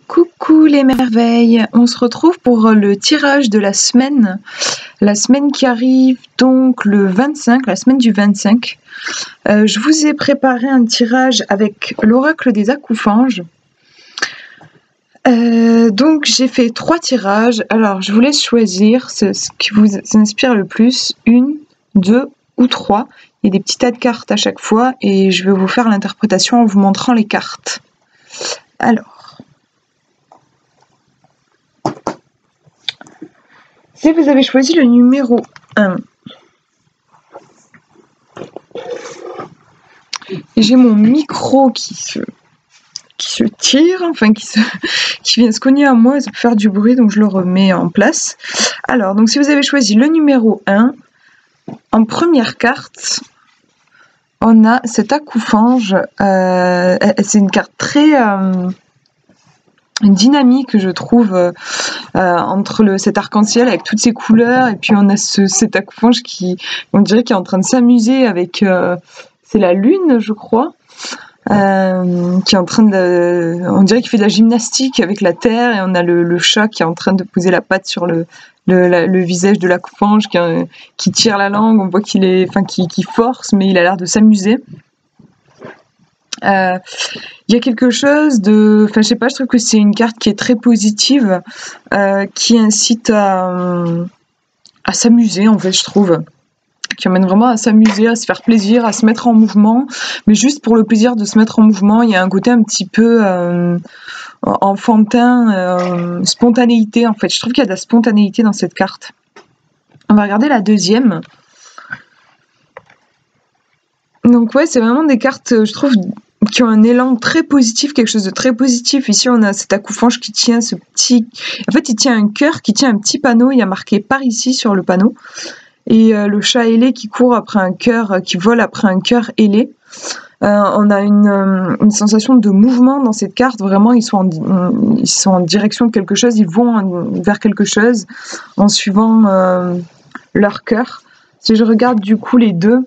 Coucou les merveilles, on se retrouve pour le tirage de la semaine qui arrive donc le 25, la semaine du 25. Je vous ai préparé un tirage avec l'oracle des acoufanges. Donc j'ai fait 3 tirages, alors je vous laisse choisir ce qui vous inspire le plus, 1, 2 ou 3. Il y a des petits tas de cartes à chaque fois et je vais vous faire l'interprétation en vous montrant les cartes. Alors. Si vous avez choisi le numéro 1, j'ai mon micro qui se tire, enfin qui vient se cogner à moi, ça peut faire du bruit, donc je le remets en place. Alors, donc si vous avez choisi le numéro 1, en première carte, on a cet acoufange. C'est une carte très dynamique, je trouve, entre cet arc-en-ciel avec toutes ses couleurs, et puis on a cet acoufange qui, on dirait qu'il est en train de s'amuser avec, c'est la lune, je crois, qui est en train de, on dirait qu'il fait de la gymnastique avec la terre, et on a le chat qui est en train de poser la patte sur le visage de l'acoufange, qui tire la langue, on voit qu'il est, enfin, qui force, mais il a l'air de s'amuser. Il y a quelque chose de, enfin je sais pas, je trouve que c'est une carte qui est très positive, qui incite à s'amuser, en fait, je trouve, qui amène vraiment à s'amuser, à se faire plaisir, à se mettre en mouvement, mais juste pour le plaisir de se mettre en mouvement. Il y a un côté un petit peu enfantin, spontanéité, en fait. Je trouve qu'il y a de la spontanéité dans cette carte. On va regarder la deuxième. Donc ouais, c'est vraiment des cartes, je trouve, qui ont un élan très positif, quelque chose de très positif. Ici, on a cet acoufange qui tient ce petit... En fait, il tient un cœur, qui tient un petit panneau. Il y a marqué « Par ici » sur le panneau. Et le chat ailé qui court après un cœur, qui vole après un cœur ailé. On a une sensation de mouvement dans cette carte. Vraiment, ils sont en direction de quelque chose. Ils vont vers quelque chose en suivant leur cœur. Si je regarde du coup les deux,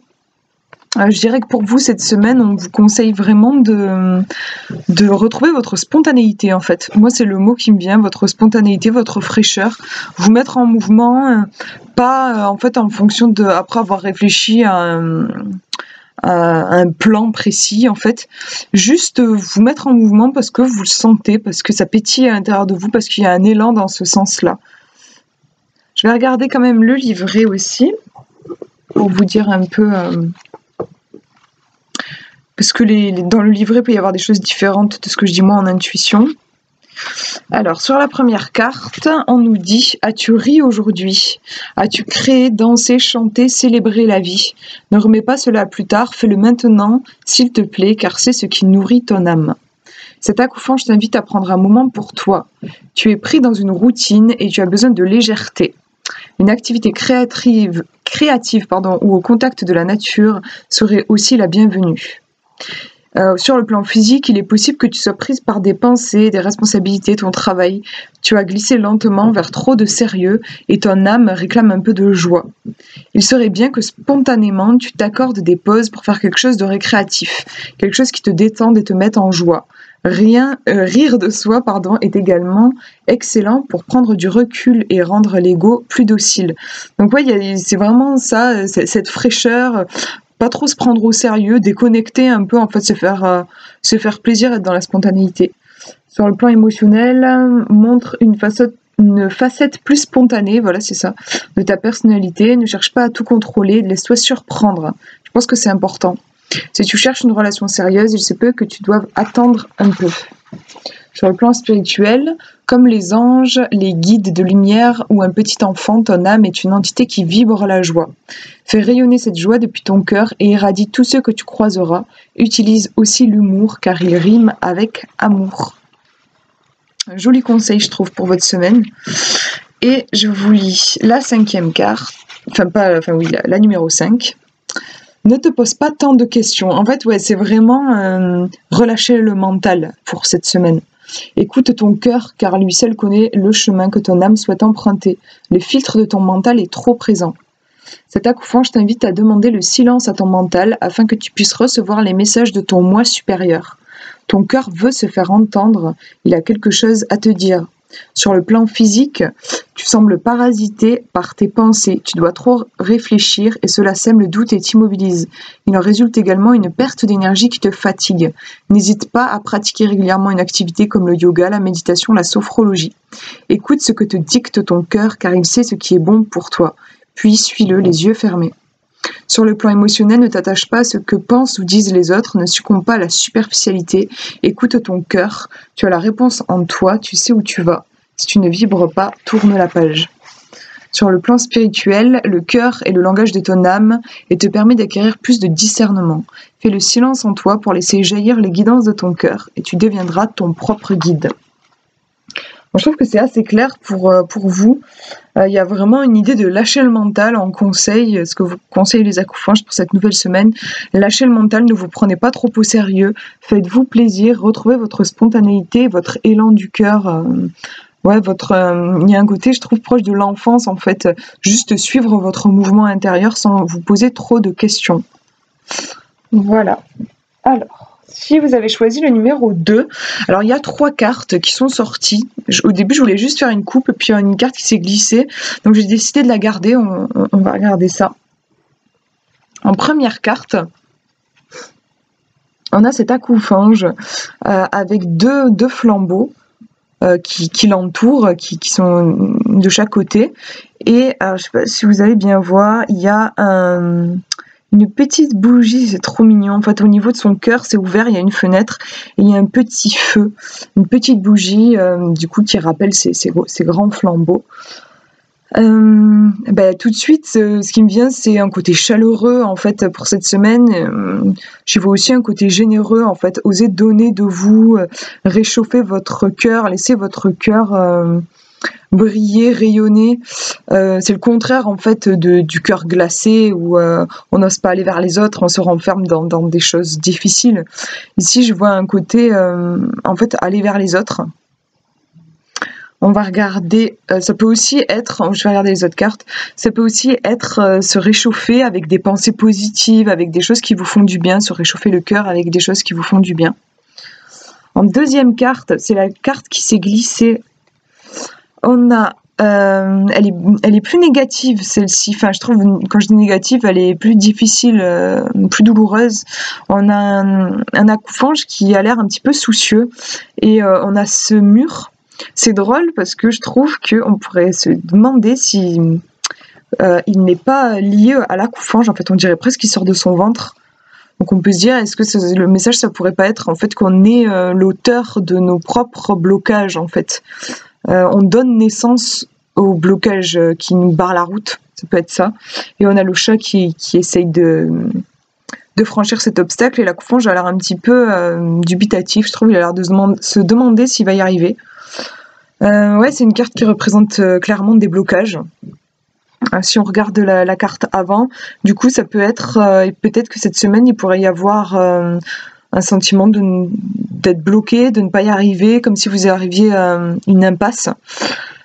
je dirais que pour vous, cette semaine, on vous conseille vraiment de retrouver votre spontanéité, en fait. Moi, c'est le mot qui me vient, votre spontanéité, votre fraîcheur. Vous mettre en mouvement, pas en fait en fonction de, après avoir réfléchi à un plan précis, en fait. Juste vous mettre en mouvement parce que vous le sentez, parce que ça pétille à l'intérieur de vous, parce qu'il y a un élan dans ce sens-là. Je vais regarder quand même le livret aussi, pour vous dire un peu... parce que dans le livret, il peut y avoir des choses différentes de ce que je dis moi en intuition. Alors, sur la première carte, on nous dit « As-tu ri aujourd'hui? As-tu créé, dansé, chanté, célébré la vie? Ne remets pas cela à plus tard, fais-le maintenant, s'il te plaît, car c'est ce qui nourrit ton âme. » Cet acoufange t'invite à prendre un moment pour toi. Tu es pris dans une routine et tu as besoin de légèreté. Une activité créative ou au contact de la nature serait aussi la bienvenue. Sur le plan physique, il est possible que tu sois prise par des pensées, des responsabilités, ton travail. Tu as glissé lentement vers trop de sérieux et ton âme réclame un peu de joie. Il serait bien que spontanément, tu t'accordes des pauses pour faire quelque chose de récréatif, quelque chose qui te détende et te mette en joie. Rire de soi, est également excellent pour prendre du recul et rendre l'ego plus docile. Donc ouais, c'est vraiment ça, cette fraîcheur. Pas trop se prendre au sérieux, déconnecter un peu, en fait, se faire plaisir, être dans la spontanéité. Sur le plan émotionnel, montre une facette plus spontanée, voilà, c'est ça, de ta personnalité. Ne cherche pas à tout contrôler, laisse-toi surprendre. Je pense que c'est important. Si tu cherches une relation sérieuse, il se peut que tu doives attendre un peu. Sur le plan spirituel, comme les anges, les guides de lumière ou un petit enfant, ton âme est une entité qui vibre la joie. Fais rayonner cette joie depuis ton cœur et irradie tous ceux que tu croiseras. Utilise aussi l'humour car il rime avec amour. Un joli conseil, je trouve, pour votre semaine. Et je vous lis la 5e carte, la numéro 5. Ne te pose pas tant de questions. En fait, ouais, c'est vraiment relâcher le mental pour cette semaine. Écoute ton cœur, car lui seul connaît le chemin que ton âme souhaite emprunter. Le filtre de ton mental est trop présent. Cet acoufange t'invite à demander le silence à ton mental afin que tu puisses recevoir les messages de ton moi supérieur. Ton cœur veut se faire entendre, il a quelque chose à te dire. Sur le plan physique, tu sembles parasité par tes pensées, tu dois trop réfléchir et cela sème le doute et t'immobilise. Il en résulte également une perte d'énergie qui te fatigue. N'hésite pas à pratiquer régulièrement une activité comme le yoga, la méditation, la sophrologie. Écoute ce que te dicte ton cœur car il sait ce qui est bon pour toi. Puis suis-le les yeux fermés. Sur le plan émotionnel, ne t'attache pas à ce que pensent ou disent les autres, ne succombe pas à la superficialité, écoute ton cœur, tu as la réponse en toi, tu sais où tu vas. Si tu ne vibres pas, tourne la page. Sur le plan spirituel, le cœur est le langage de ton âme et te permet d'acquérir plus de discernement. Fais le silence en toi pour laisser jaillir les guidances de ton cœur et tu deviendras ton propre guide. Je trouve que c'est assez clair pour vous. Il y a vraiment une idée de lâcher le mental en conseil, ce que vous conseillez les acouphèges pour cette nouvelle semaine. Lâchez le mental, ne vous prenez pas trop au sérieux, faites-vous plaisir, retrouvez votre spontanéité, votre élan du cœur. Il y a un côté, je trouve, proche de l'enfance en fait, juste suivre votre mouvement intérieur sans vous poser trop de questions. Voilà. Alors. Si vous avez choisi le numéro 2, alors il y a 3 cartes qui sont sorties. Au début, je voulais juste faire une coupe, et puis il y a une carte qui s'est glissée. Donc j'ai décidé de la garder, on va regarder ça. En première carte, on a cet acouphège avec deux flambeaux qui l'entourent, qui sont de chaque côté. Et je ne sais pas si vous allez bien voir, il y a une petite bougie, c'est trop mignon. En fait, au niveau de son cœur, c'est ouvert, il y a une fenêtre et il y a un petit feu, une petite bougie, du coup, qui rappelle ces grands flambeaux. Tout de suite, ce qui me vient, c'est un côté chaleureux, en fait, pour cette semaine. Je vois aussi un côté généreux, en fait. Osez donner de vous, réchauffer votre cœur, laisser votre cœur briller, rayonner. C'est le contraire en fait du cœur glacé où on n'ose pas aller vers les autres, on se renferme dans des choses difficiles. Ici, je vois un côté en fait aller vers les autres. On va regarder, ça peut aussi être, je vais regarder les autres cartes, ça peut aussi être se réchauffer avec des pensées positives, avec des choses qui vous font du bien, se réchauffer le cœur avec des choses qui vous font du bien. En deuxième carte, c'est la carte qui s'est glissée. On a, elle est plus négative celle-ci, enfin je trouve, quand je dis négative, elle est plus difficile, plus douloureuse. On a un acouphège qui a l'air un petit peu soucieux et on a ce mur. C'est drôle parce que je trouve qu'on pourrait se demander si il n'est pas lié à l'acouphège, en fait on dirait presque qu'il sort de son ventre. Donc on peut se dire, est-ce que le message ça pourrait pas être en fait qu'on est l'auteur de nos propres blocages en fait. On donne naissance au blocage qui nous barre la route, ça peut être ça. Et on a le chat qui essaye de franchir cet obstacle et l'acouphège a l'air un petit peu dubitatif, je trouve, il a l'air de se demander s'il va y arriver. C'est une carte qui représente clairement des blocages. Si on regarde la carte avant, du coup ça peut être, peut-être que cette semaine il pourrait y avoir un sentiment d'être bloqué, de ne pas y arriver, comme si vous arriviez à une impasse.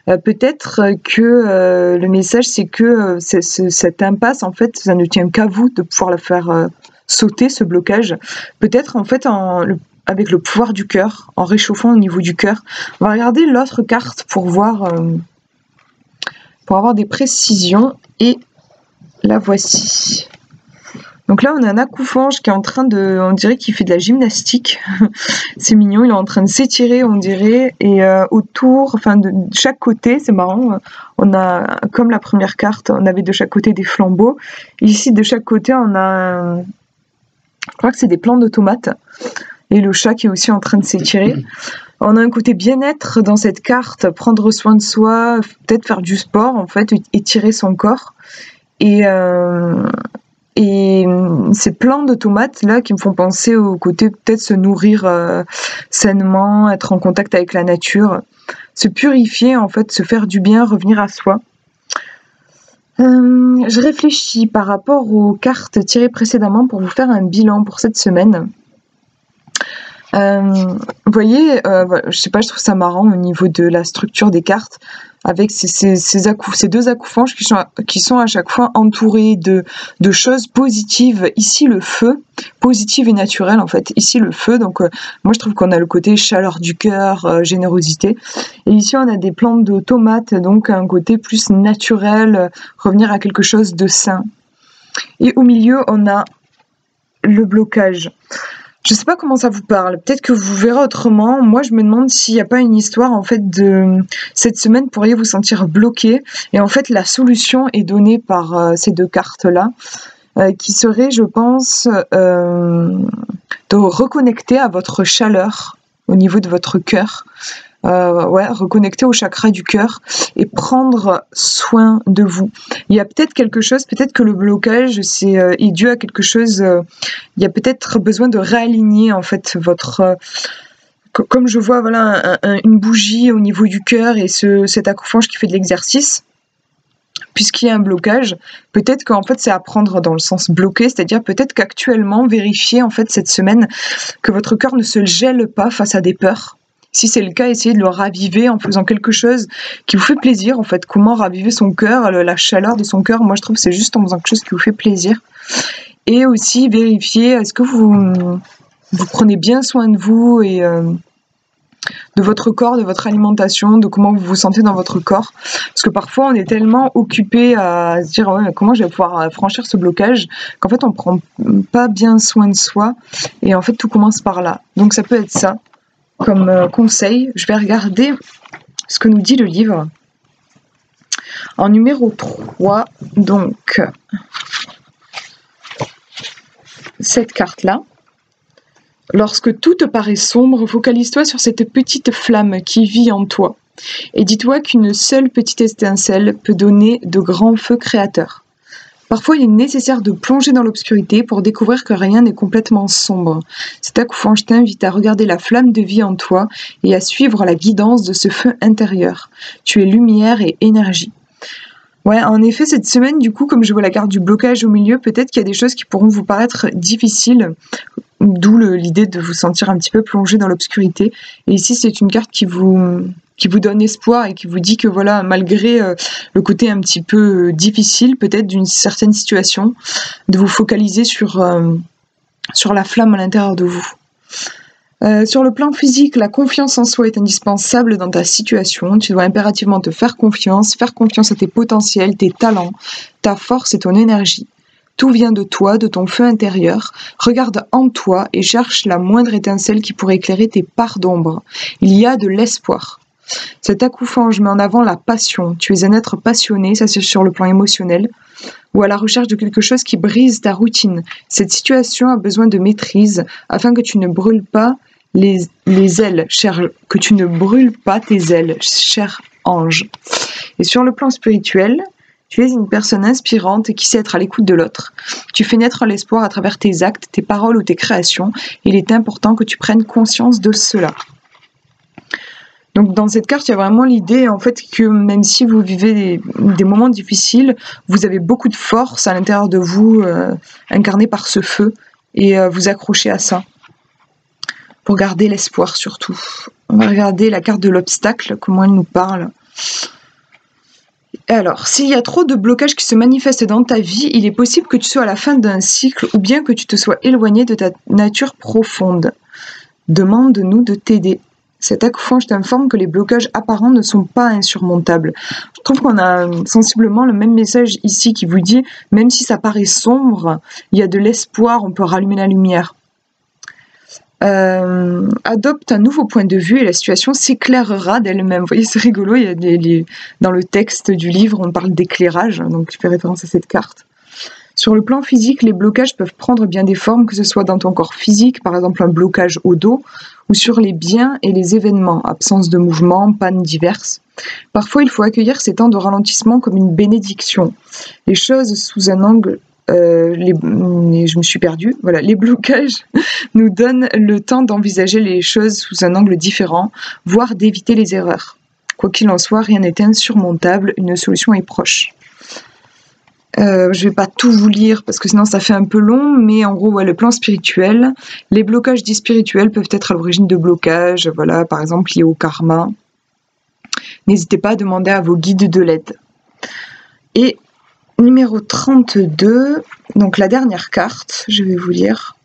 Peut-être que le message c'est que cette impasse en fait ça ne tient qu'à vous de pouvoir la faire sauter, ce blocage. Peut-être en fait avec le pouvoir du cœur, en réchauffant au niveau du cœur. On va regarder l'autre carte pour voir, pour avoir des précisions, et la voici. Donc là, on a un acouphège qui est en train on dirait qu'il fait de la gymnastique. C'est mignon, il est en train de s'étirer, on dirait, et autour, enfin de chaque côté, c'est marrant, on a, comme la première carte, on avait de chaque côté des flambeaux. Ici, de chaque côté, on a, je crois que c'est des plants de tomates, et le chat qui est aussi en train de s'étirer. On a un côté bien-être dans cette carte, prendre soin de soi, peut-être faire du sport, en fait, étirer son corps. Et ces plants de tomates là qui me font penser au côté peut-être se nourrir sainement, être en contact avec la nature, se purifier en fait, se faire du bien, revenir à soi. Je réfléchis par rapport aux cartes tirées précédemment pour vous faire un bilan pour cette semaine. voyez, je sais pas, je trouve ça marrant au niveau de la structure des cartes, avec ces deux accoufanges qui sont à chaque fois entourés de choses positives. Ici, le feu, positive et naturelle en fait. Ici, le feu, donc moi je trouve qu'on a le côté chaleur du cœur, générosité. Et ici, on a des plantes de tomates, donc un côté plus naturel, revenir à quelque chose de sain. Et au milieu, on a le blocage. Je sais pas comment ça vous parle, peut-être que vous verrez autrement. Moi, je me demande s'il n'y a pas une histoire, en fait, de cette semaine, pourriez vous sentir bloqué. Et en fait, la solution est donnée par ces deux cartes-là, qui serait, je pense, de reconnecter à votre chaleur au niveau de votre cœur. Reconnecter au chakra du cœur et prendre soin de vous. Il y a peut-être quelque chose, peut-être que le blocage est dû à quelque chose, il y a peut-être besoin de réaligner en fait votre... comme je vois voilà une bougie au niveau du cœur et cet accoufange qui fait de l'exercice, puisqu'il y a un blocage, peut-être qu'en fait c'est à prendre dans le sens bloqué, c'est-à-dire peut-être qu'actuellement vérifiez en fait cette semaine que votre cœur ne se gèle pas face à des peurs. Si c'est le cas, essayez de le raviver en faisant quelque chose qui vous fait plaisir. En fait, comment raviver son cœur, la chaleur de son cœur. Moi, je trouve que c'est juste en faisant quelque chose qui vous fait plaisir. Et aussi vérifier, est-ce que vous prenez bien soin de vous et de votre corps, de votre alimentation, de comment vous vous sentez dans votre corps. Parce que parfois, on est tellement occupé à se dire ouais, comment je vais pouvoir franchir ce blocage qu'en fait, on ne prend pas bien soin de soi. Et en fait, tout commence par là. Donc, ça peut être ça. Comme conseil, je vais regarder ce que nous dit le livre. En numéro 3, donc, cette carte-là. Lorsque tout te paraît sombre, focalise-toi sur cette petite flamme qui vit en toi. Et dis-toi qu'une seule petite étincelle peut donner de grands feux créateurs. Parfois, il est nécessaire de plonger dans l'obscurité pour découvrir que rien n'est complètement sombre. Cet accoufange t'invite à regarder la flamme de vie en toi et à suivre la guidance de ce feu intérieur. Tu es lumière et énergie. Ouais, en effet, cette semaine, du coup, comme je vois la carte du blocage au milieu, peut-être qu'il y a des choses qui pourront vous paraître difficiles, d'où l'idée de vous sentir un petit peu plongé dans l'obscurité. Et ici, c'est une carte qui vous donne espoir et qui vous dit que voilà, malgré le côté un petit peu difficile peut-être d'une certaine situation, de vous focaliser sur la flamme à l'intérieur de vous. Sur le plan physique, la confiance en soi est indispensable dans ta situation. Tu dois impérativement te faire confiance à tes potentiels, tes talents, ta force et ton énergie. Tout vient de toi, de ton feu intérieur. Regarde en toi et cherche la moindre étincelle qui pourrait éclairer tes parts d'ombre. Il y a de l'espoir. Cet accoufange met en avant la passion. Tu es un être passionné, ça c'est sur le plan émotionnel, ou à la recherche de quelque chose qui brise ta routine. Cette situation a besoin de maîtrise afin que tu ne brûles pas les ailes, que tu ne brûles pas tes ailes, cher ange. Et sur le plan spirituel, tu es une personne inspirante qui sait être à l'écoute de l'autre. Tu fais naître l'espoir à travers tes actes, tes paroles ou tes créations. Il est important que tu prennes conscience de cela. Donc dans cette carte, il y a vraiment l'idée en fait que même si vous vivez des moments difficiles, vous avez beaucoup de force à l'intérieur de vous, incarnée par ce feu, et vous accrochez à ça. Pour garder l'espoir surtout. On va regarder la carte de l'obstacle, comment elle nous parle. Alors, s'il y a trop de blocages qui se manifestent dans ta vie, il est possible que tu sois à la fin d'un cycle ou bien que tu te sois éloigné de ta nature profonde. Demande-nous de t'aider. Cet accoufange t'informe que les blocages apparents ne sont pas insurmontables. Je trouve qu'on a sensiblement le même message ici qui vous dit, même si ça paraît sombre, il y a de l'espoir, on peut rallumer la lumière. Adopte un nouveau point de vue et la situation s'éclairera d'elle-même. Vous voyez, c'est rigolo, il y a dans le texte du livre, on parle d'éclairage, donc je fais référence à cette carte. Sur le plan physique, les blocages peuvent prendre bien des formes, que ce soit dans ton corps physique, par exemple un blocage au dos, ou sur les biens et les événements, absence de mouvement, pannes diverses. Parfois, il faut accueillir ces temps de ralentissement comme une bénédiction. Les choses sous un angle je me suis perdue. Voilà, les blocages nous donnent le temps d'envisager les choses sous un angle différent, voire d'éviter les erreurs. Quoi qu'il en soit, rien n'est insurmontable, une solution est proche. Je vais pas tout vous lire parce que sinon ça fait un peu long, mais en gros, ouais, le plan spirituel. Les blocages dits spirituels peuvent être à l'origine de blocages, voilà, par exemple liés au karma. N'hésitez pas à demander à vos guides de l'aide. Et numéro 32, donc la dernière carte, je vais vous lire.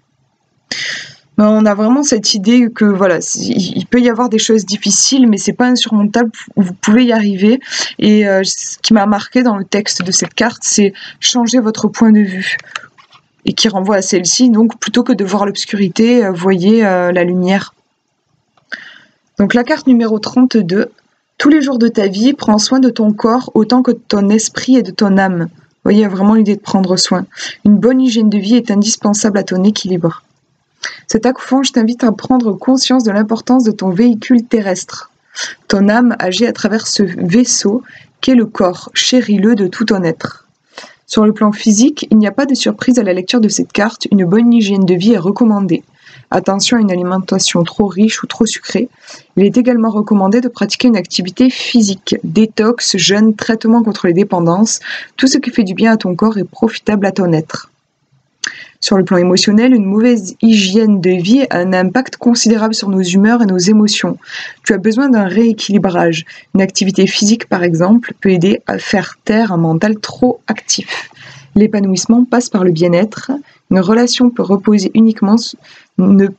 On a vraiment cette idée que voilà, il peut y avoir des choses difficiles, mais c'est pas insurmontable, vous pouvez y arriver. Et ce qui m'a marqué dans le texte de cette carte, c'est changer votre point de vue. Et qui renvoie à celle-ci, donc plutôt que de voir l'obscurité, voyez la lumière. Donc la carte numéro 32, tous les jours de ta vie, prends soin de ton corps autant que de ton esprit et de ton âme. Vous voyez, il y a vraiment l'idée de prendre soin. Une bonne hygiène de vie est indispensable à ton équilibre. Cet accouchage t'invite à prendre conscience de l'importance de ton véhicule terrestre. Ton âme agit à travers ce vaisseau qu'est le corps, chéris-le de tout ton être. Sur le plan physique, il n'y a pas de surprise à la lecture de cette carte, une bonne hygiène de vie est recommandée. Attention à une alimentation trop riche ou trop sucrée. Il est également recommandé de pratiquer une activité physique, détox, jeûne, traitement contre les dépendances. Tout ce qui fait du bien à ton corps est profitable à ton être. Sur le plan émotionnel, une mauvaise hygiène de vie a un impact considérable sur nos humeurs et nos émotions. Tu as besoin d'un rééquilibrage. Une activité physique, par exemple, peut aider à faire taire un mental trop actif. L'épanouissement passe par le bien-être. Une relation peut reposer uniquement... Une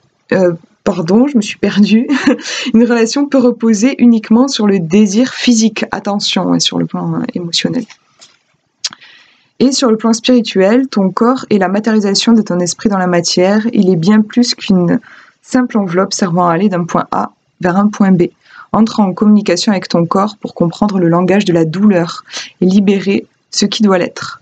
relation peut reposer uniquement sur le désir physique. Attention, sur le plan émotionnel. Et sur le plan spirituel, ton corps est la matérialisation de ton esprit dans la matière. Il est bien plus qu'une simple enveloppe servant à aller d'un point A vers un point B. Entre en communication avec ton corps pour comprendre le langage de la douleur et libérer ce qui doit l'être.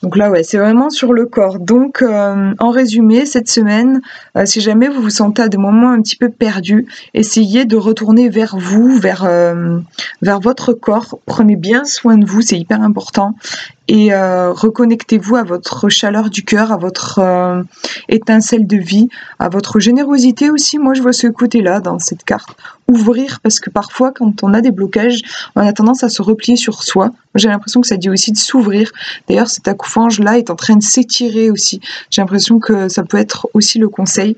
Donc là, ouais, c'est vraiment sur le corps. Donc, en résumé, cette semaine, si jamais vous vous sentez à des moments un petit peu perdus, essayez de retourner vers vous, vers votre corps. Prenez bien soin de vous, c'est hyper important. Et reconnectez-vous à votre chaleur du cœur, à votre étincelle de vie, à votre générosité aussi. Moi, je vois ce côté-là dans cette carte. Ouvrir, parce que parfois, quand on a des blocages, on a tendance à se replier sur soi. J'ai l'impression que ça dit aussi de s'ouvrir. D'ailleurs, cet accouchage-là est en train de s'étirer aussi. J'ai l'impression que ça peut être aussi le conseil.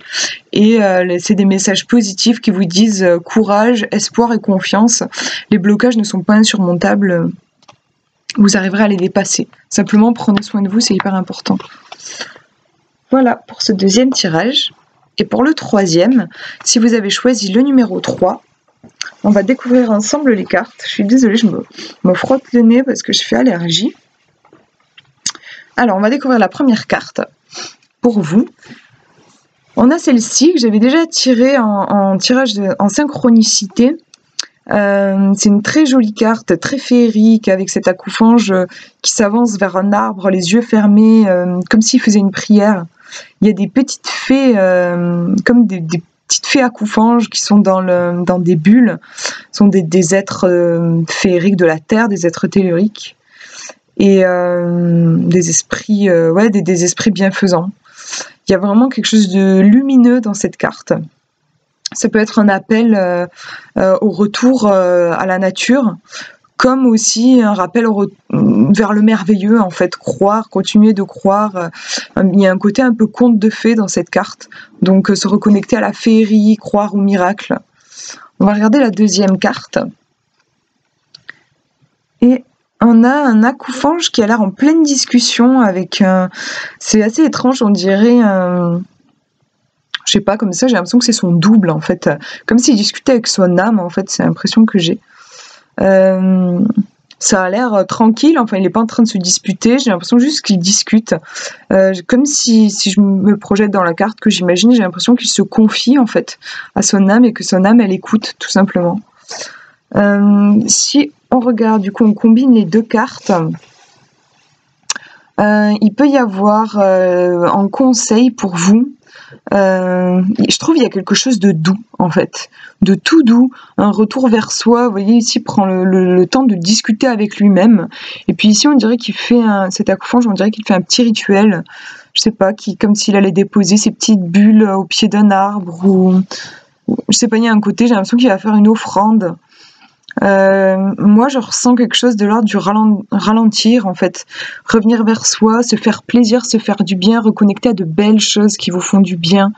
Et c'est des messages positifs qui vous disent courage, espoir et confiance. Les blocages ne sont pas insurmontables. Vous arriverez à les dépasser. Simplement, prenez soin de vous, c'est hyper important. Voilà pour ce deuxième tirage. Et pour le troisième, si vous avez choisi le numéro 3, on va découvrir ensemble les cartes. Je suis désolée, je me frotte le nez parce que je fais allergie. Alors, on va découvrir la première carte pour vous. On a celle-ci que j'avais déjà tirée en tirage en synchronicité. C'est une très jolie carte, très féerique, avec cet accouchage qui s'avance vers un arbre, les yeux fermés, comme s'il faisait une prière. Il y a des petites fées, comme des petites fées accouchanges qui sont dans des bulles. Ce sont des êtres féeriques de la terre, des êtres telluriques. Et des esprits, des esprits bienfaisants. Il y a vraiment quelque chose de lumineux dans cette carte. Ça peut être un appel au retour à la nature, comme aussi un rappel vers le merveilleux, en fait, croire, continuer de croire. Il y a un côté un peu conte de fées dans cette carte, donc se reconnecter à la féerie, croire au miracle. On va regarder la deuxième carte. Et on a un accouchage qui a l'air en pleine discussion avec... c'est assez étrange, on dirait... je sais pas, comme ça, j'ai l'impression que c'est son double, en fait. Comme s'il discutait avec son âme, en fait, c'est l'impression que j'ai. Ça a l'air tranquille, enfin, il n'est pas en train de se disputer, j'ai l'impression juste qu'il discute. Comme si je me projette dans la carte que j'imagine, j'ai l'impression qu'il se confie, en fait, à son âme et que son âme, elle écoute, tout simplement. Si on regarde, du coup, on combine les deux cartes... il peut y avoir en conseil pour vous, je trouve qu'il y a quelque chose de doux en fait, de tout doux, un retour vers soi. Vous voyez ici, il prend le temps de discuter avec lui-même, et puis ici on dirait qu'il fait cet accouchage, on dirait qu'il fait un petit rituel, je sais pas, comme s'il allait déposer ses petites bulles au pied d'un arbre, ou je sais pas, il y a un côté, j'ai l'impression qu'il va faire une offrande. Moi, je ressens quelque chose de l'ordre du ralentir, en fait. Revenir vers soi, se faire plaisir, se faire du bien, reconnecter à de belles choses qui vous font du bien.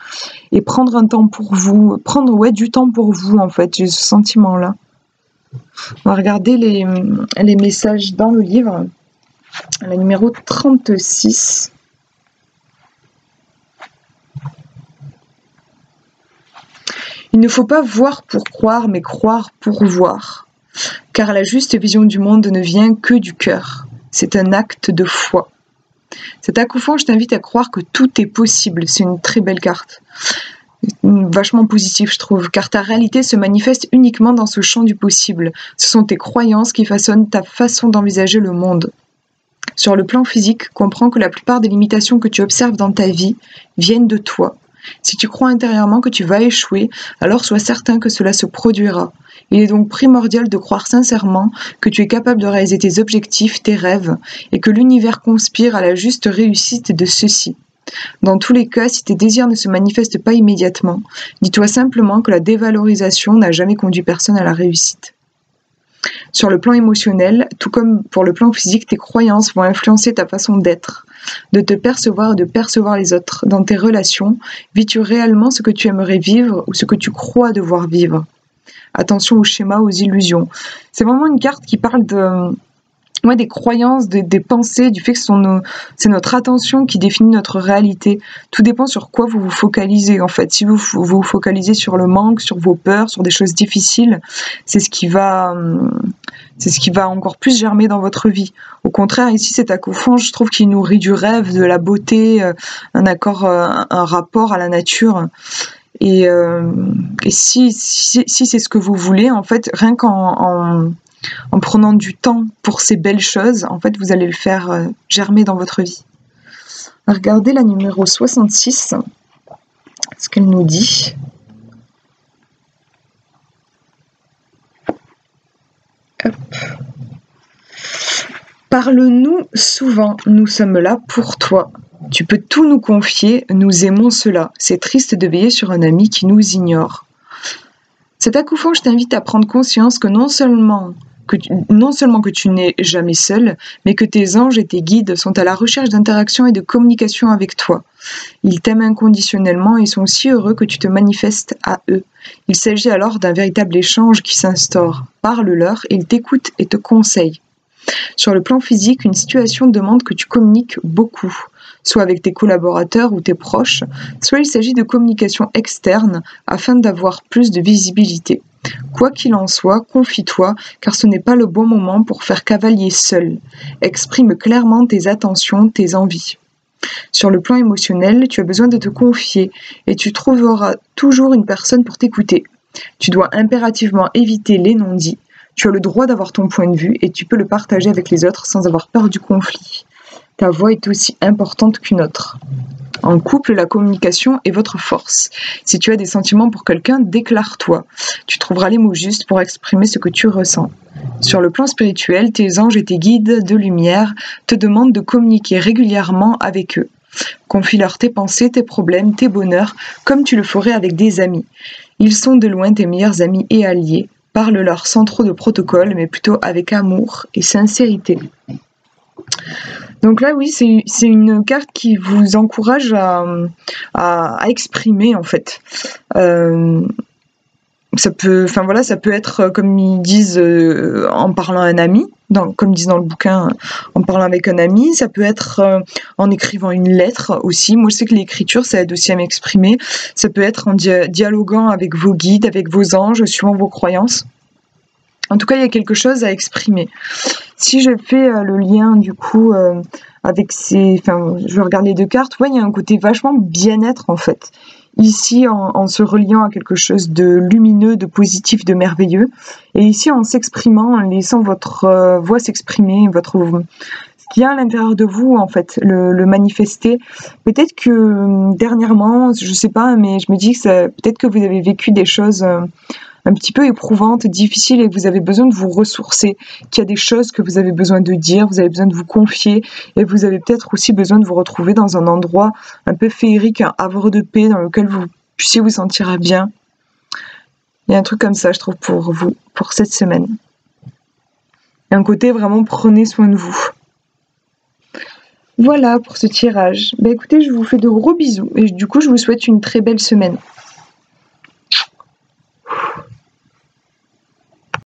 Et prendre un temps pour vous. Prendre du temps pour vous, en fait. J'ai ce sentiment-là. On va regarder les messages dans le livre. La numéro 36. Il ne faut pas voir pour croire, mais croire pour voir. Car la juste vision du monde ne vient que du cœur. C'est un acte de foi. Cet acouphant, je t'invite à croire que tout est possible. C'est une très belle carte. Vachement positif, je trouve, car ta réalité se manifeste uniquement dans ce champ du possible. Ce sont tes croyances qui façonnent ta façon d'envisager le monde. Sur le plan physique, comprends que la plupart des limitations que tu observes dans ta vie viennent de toi. Si tu crois intérieurement que tu vas échouer, alors sois certain que cela se produira. Il est donc primordial de croire sincèrement que tu es capable de réaliser tes objectifs, tes rêves, et que l'univers conspire à la juste réussite de ceux-ci. Dans tous les cas, si tes désirs ne se manifestent pas immédiatement, dis-toi simplement que la dévalorisation n'a jamais conduit personne à la réussite. Sur le plan émotionnel, tout comme pour le plan physique, tes croyances vont influencer ta façon d'être, de te percevoir et de percevoir les autres. Dans tes relations, vis-tu réellement ce que tu aimerais vivre ou ce que tu crois devoir vivre? Attention aux schémas, aux illusions. C'est vraiment une carte qui parle des croyances, des pensées, du fait que c'est notre attention qui définit notre réalité. Tout dépend sur quoi vous vous focalisez, en fait. Si vous vous focalisez sur le manque, sur vos peurs, sur des choses difficiles, c'est ce qui va encore plus germer dans votre vie. Au contraire, ici, cet acouphant, je trouve qu'il nourrit du rêve, de la beauté, un rapport à la nature. Et si c'est ce que vous voulez, en fait, rien en prenant du temps pour ces belles choses, en fait, vous allez le faire germer dans votre vie. Regardez la numéro 66, ce qu'elle nous dit. Hop. Parle-nous souvent, nous sommes là pour toi. Tu peux tout nous confier, nous aimons cela. C'est triste de veiller sur un ami qui nous ignore. Cet acouphant, je t'invite à prendre conscience que non seulement que tu n'es jamais seul, mais que tes anges et tes guides sont à la recherche d'interaction et de communication avec toi. Ils t'aiment inconditionnellement et sont si heureux que tu te manifestes à eux. Il s'agit alors d'un véritable échange qui s'instaure. Parle-leur, ils t'écoutent et te conseillent. Sur le plan physique, une situation demande que tu communiques beaucoup, soit avec tes collaborateurs ou tes proches, soit il s'agit de communication externe afin d'avoir plus de visibilité. Quoi qu'il en soit, confie-toi, car ce n'est pas le bon moment pour faire cavalier seul. Exprime clairement tes attentions, tes envies. Sur le plan émotionnel, tu as besoin de te confier et tu trouveras toujours une personne pour t'écouter. Tu dois impérativement éviter les non-dits. Tu as le droit d'avoir ton point de vue et tu peux le partager avec les autres sans avoir peur du conflit. Ta voix est aussi importante qu'une autre. En couple, la communication est votre force. Si tu as des sentiments pour quelqu'un, déclare-toi. Tu trouveras les mots justes pour exprimer ce que tu ressens. Sur le plan spirituel, tes anges et tes guides de lumière te demandent de communiquer régulièrement avec eux. Confie-leur tes pensées, tes problèmes, tes bonheurs, comme tu le ferais avec des amis. Ils sont de loin tes meilleurs amis et alliés. Parle-leur sans trop de protocole, mais plutôt avec amour et sincérité. Donc là, oui, c'est une carte qui vous encourage à exprimer, en fait. Ça peut être, comme ils disent, en parlant à un ami, comme ils disent dans le bouquin, en parlant avec un ami. Ça peut être en écrivant une lettre aussi. Moi, je sais que l'écriture, ça aide aussi à m'exprimer. Ça peut être en dialoguant avec vos guides, avec vos anges, suivant vos croyances. En tout cas, il y a quelque chose à exprimer. Si je fais le lien, du coup, je regarde les deux cartes, il y a un côté vachement bien-être, en fait. Ici, en se reliant à quelque chose de lumineux, de positif, de merveilleux. Et ici, en s'exprimant, en laissant votre voix s'exprimer, ce qu'il y a à l'intérieur de vous, en fait, le manifester. Peut-être que dernièrement, je sais pas, mais je me dis que peut-être que vous avez vécu des choses un petit peu éprouvantes, difficiles, et que vous avez besoin de vous ressourcer, qu'il y a des choses que vous avez besoin de dire, vous avez besoin de vous confier, et vous avez peut-être aussi besoin de vous retrouver dans un endroit un peu féerique, un havre de paix, dans lequel vous puissiez vous sentir bien. Il y a un truc comme ça, je trouve, pour vous, pour cette semaine. un côté vraiment prenez soin de vous. Voilà pour ce tirage. Bah écoutez, je vous fais de gros bisous et du coup je vous souhaite une très belle semaine.